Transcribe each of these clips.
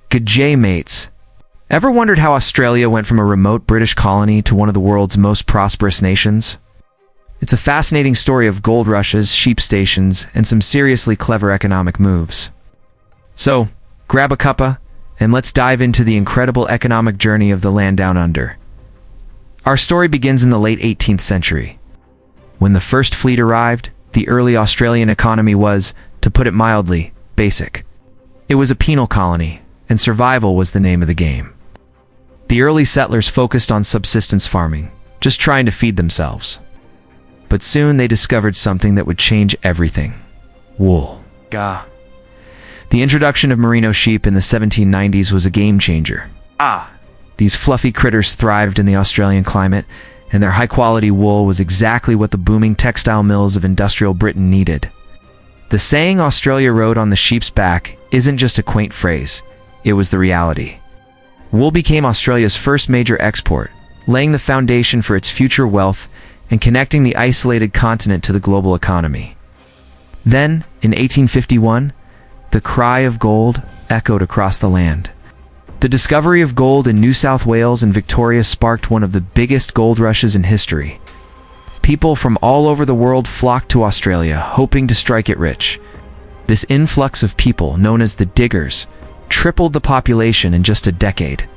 G'day, mates. Ever wondered how Australia went from a remote British colony to one of the world's most prosperous nations? It's a fascinating story of gold rushes, sheep stations, and some seriously clever economic moves. So, grab a cuppa, and let's dive into the incredible economic journey of the land down under. Our story begins in the late 18th century. When the first fleet arrived, the early Australian economy was, to put it mildly, basic. It was a penal colony, and survival was the name of the game. The early settlers focused on subsistence farming, just trying to feed themselves. But soon they discovered something that would change everything: wool. The introduction of merino sheep in the 1790s was a game changer. These fluffy critters thrived in the Australian climate, and their high-quality wool was exactly what the booming textile mills of industrial Britain needed. The saying "Australia rode on the sheep's back" isn't just a quaint phrase, it was the reality. Wool became Australia's first major export, laying the foundation for its future wealth and connecting the isolated continent to the global economy. Then, in 1851, the cry of gold echoed across the land. The discovery of gold in New South Wales and Victoria sparked one of the biggest gold rushes in history. People from all over the world flocked to Australia, hoping to strike it rich. This influx of people, known as the Diggers, tripled the population in just a decade.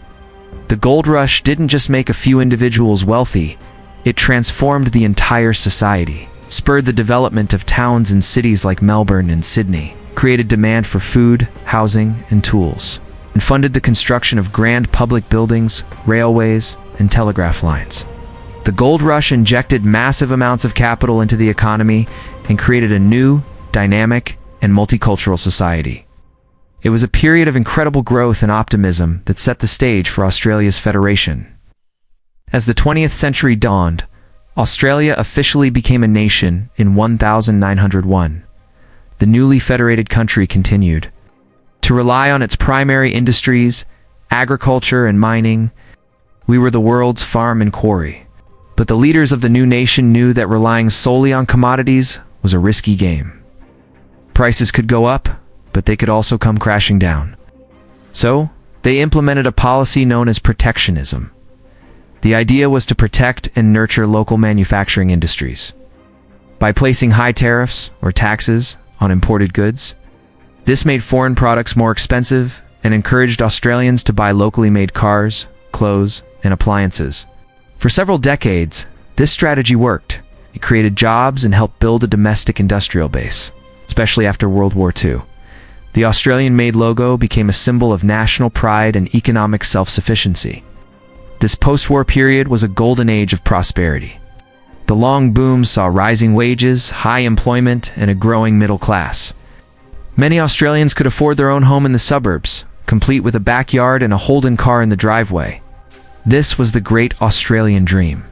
The gold rush didn't just make a few individuals wealthy, it transformed the entire society, spurred the development of towns and cities like Melbourne and Sydney, created demand for food, housing, and tools, and funded the construction of grand public buildings, railways, and telegraph lines. The gold rush injected massive amounts of capital into the economy and created a new, dynamic, and multicultural society. It was a period of incredible growth and optimism that set the stage for Australia's federation. As the 20th century dawned, Australia officially became a nation in 1901. The newly federated country continued to rely on its primary industries, agriculture and mining. We were the world's farm and quarry. But the leaders of the new nation knew that relying solely on commodities was a risky game. Prices could go up, but they could also come crashing down. So, they implemented a policy known as protectionism. The idea was to protect and nurture local manufacturing industries. By placing high tariffs, or taxes, on imported goods, this made foreign products more expensive and encouraged Australians to buy locally made cars, clothes, and appliances. For several decades, this strategy worked. It created jobs and helped build a domestic industrial base, especially after World War II. The Australian-made logo became a symbol of national pride and economic self-sufficiency. This post-war period was a golden age of prosperity. The long boom saw rising wages, high employment, and a growing middle class. Many Australians could afford their own home in the suburbs, complete with a backyard and a Holden car in the driveway. This was the great Australian dream.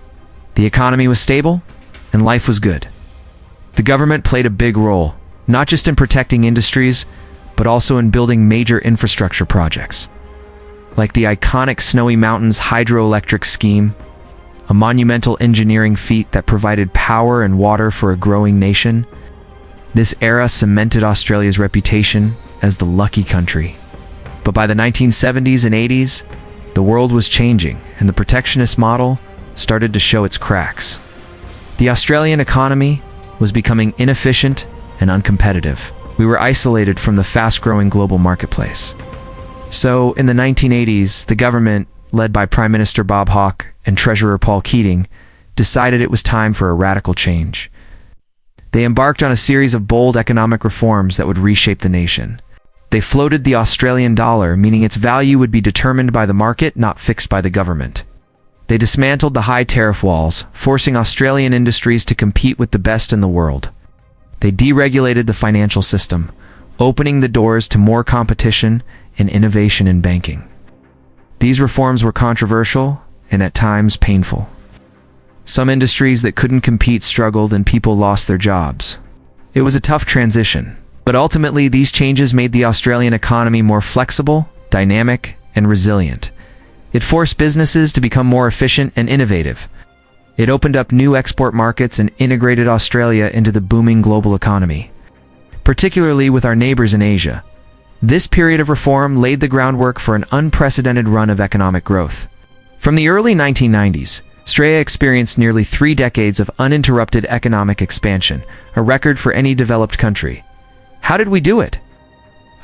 The economy was stable, and life was good. The government played a big role, not just in protecting industries, but also in building major infrastructure projects, like the iconic Snowy Mountains hydroelectric scheme, a monumental engineering feat that provided power and water for a growing nation. This era cemented Australia's reputation as the lucky country. But by the 1970s and 80s, the world was changing, and the protectionist model started to show its cracks. The Australian economy was becoming inefficient and uncompetitive. We were isolated from the fast-growing global marketplace. So, in the 1980s, the government, led by Prime Minister Bob Hawke and Treasurer Paul Keating, decided it was time for a radical change. They embarked on a series of bold economic reforms that would reshape the nation. They floated the Australian dollar, meaning its value would be determined by the market, not fixed by the government. They dismantled the high tariff walls, forcing Australian industries to compete with the best in the world. They deregulated the financial system, opening the doors to more competition and innovation in banking. These reforms were controversial and at times painful. Some industries that couldn't compete struggled and people lost their jobs. It was a tough transition, but ultimately these changes made the Australian economy more flexible, dynamic, and resilient. It forced businesses to become more efficient and innovative. It opened up new export markets and integrated Australia into the booming global economy. Particularly with our neighbors in Asia, This period of reform laid the groundwork for an unprecedented run of economic growth. From the early 1990s, Australia experienced nearly 3 decades of uninterrupted economic expansion, a record for any developed country. How did we do it?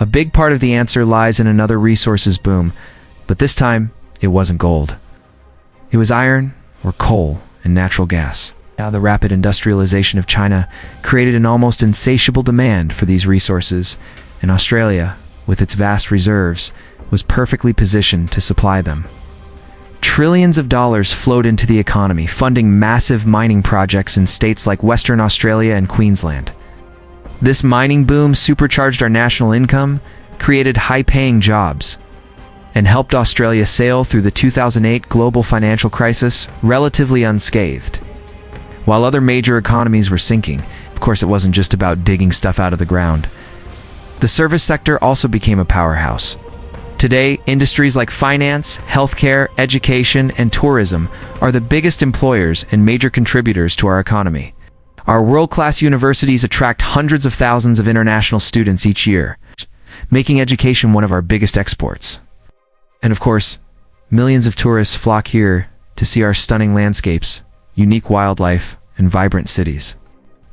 A big part of the answer lies in another resources boom, but this time, it wasn't gold. It was iron, or coal, and natural gas. Now, the rapid industrialization of China created an almost insatiable demand for these resources, and Australia, with its vast reserves, was perfectly positioned to supply them. Trillions of dollars flowed into the economy, funding massive mining projects in states like Western Australia and Queensland. This mining boom supercharged our national income, created high-paying jobs, and helped Australia sail through the 2008 global financial crisis relatively unscathed. While other major economies were sinking, of course it wasn't just about digging stuff out of the ground. The service sector also became a powerhouse. Today, industries like finance, healthcare, education, and tourism are the biggest employers and major contributors to our economy. Our world-class universities attract hundreds of thousands of international students each year, making education one of our biggest exports. And of course, millions of tourists flock here to see our stunning landscapes, unique wildlife, and vibrant cities.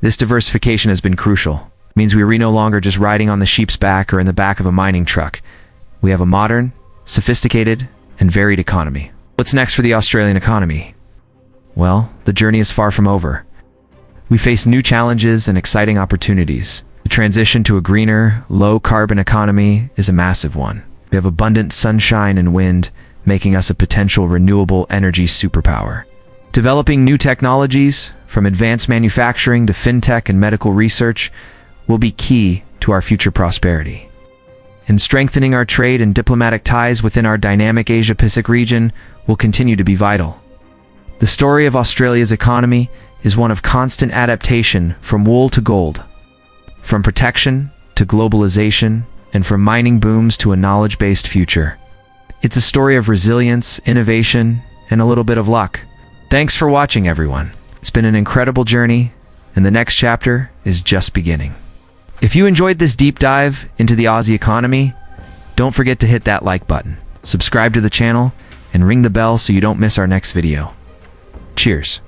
This diversification has been crucial. It means we are no longer just riding on the sheep's back or in the back of a mining truck. We have a modern, sophisticated, and varied economy. What's next for the Australian economy? Well, the journey is far from over. We face new challenges and exciting opportunities. The transition to a greener, low-carbon economy is a massive one. We have abundant sunshine and wind, making us a potential renewable energy superpower. Developing new technologies, from advanced manufacturing to fintech and medical research, will be key to our future prosperity. And strengthening our trade and diplomatic ties within our dynamic Asia-Pacific region will continue to be vital. The story of Australia's economy is one of constant adaptation from wool to gold, from protection to globalization, and from mining booms to a knowledge-based future. It's a story of resilience, innovation, and a little bit of luck. Thanks for watching, everyone. It's been an incredible journey, and the next chapter is just beginning. If you enjoyed this deep dive into the Aussie economy, don't forget to hit that like button, subscribe to the channel, and ring the bell so you don't miss our next video. Cheers.